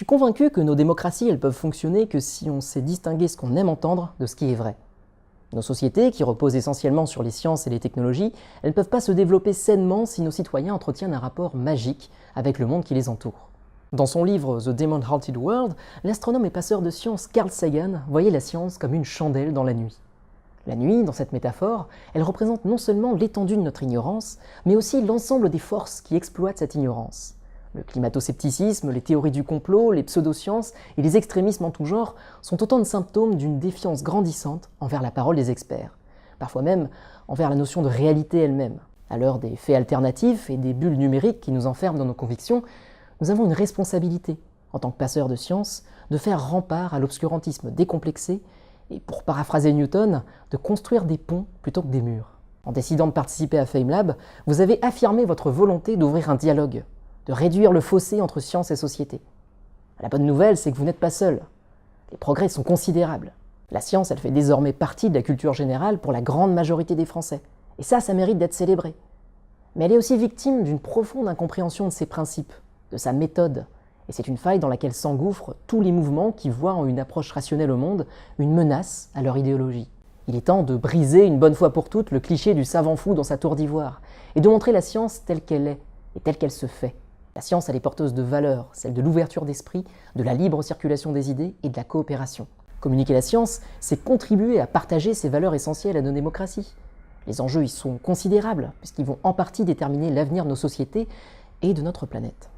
suis convaincu que nos démocraties elles peuvent fonctionner que si on sait distinguer ce qu'on aime entendre de ce qui est vrai. Nos sociétés, qui reposent essentiellement sur les sciences et les technologies, elles ne peuvent pas se développer sainement si nos citoyens entretiennent un rapport magique avec le monde qui les entoure. Dans son livre The Demon Haunted World, l'astronome et passeur de science Carl Sagan voyait la science comme une chandelle dans la nuit. La nuit, dans cette métaphore, elle représente non seulement l'étendue de notre ignorance, mais aussi l'ensemble des forces qui exploitent cette ignorance. Le climato-scepticisme, les théories du complot, les pseudosciences et les extrémismes en tout genre sont autant de symptômes d'une défiance grandissante envers la parole des experts, parfois même envers la notion de réalité elle-même. À l'heure des faits alternatifs et des bulles numériques qui nous enferment dans nos convictions, nous avons une responsabilité, en tant que passeurs de science, de faire rempart à l'obscurantisme décomplexé et, pour paraphraser Newton, de construire des ponts plutôt que des murs. En décidant de participer à FameLab, vous avez affirmé votre volonté d'ouvrir un dialogue, de réduire le fossé entre science et société. La bonne nouvelle, c'est que vous n'êtes pas seul. Les progrès sont considérables. La science, elle fait désormais partie de la culture générale pour la grande majorité des Français. Et ça mérite d'être célébré. Mais elle est aussi victime d'une profonde incompréhension de ses principes, de sa méthode. Et c'est une faille dans laquelle s'engouffrent tous les mouvements qui voient en une approche rationnelle au monde une menace à leur idéologie. Il est temps de briser une bonne fois pour toutes le cliché du savant fou dans sa tour d'ivoire et de montrer la science telle qu'elle est et telle qu'elle se fait. La science, elle est porteuse de valeurs, celle de l'ouverture d'esprit, de la libre circulation des idées et de la coopération. Communiquer la science, c'est contribuer à partager ces valeurs essentielles à nos démocraties. Les enjeux y sont considérables, puisqu'ils vont en partie déterminer l'avenir de nos sociétés et de notre planète.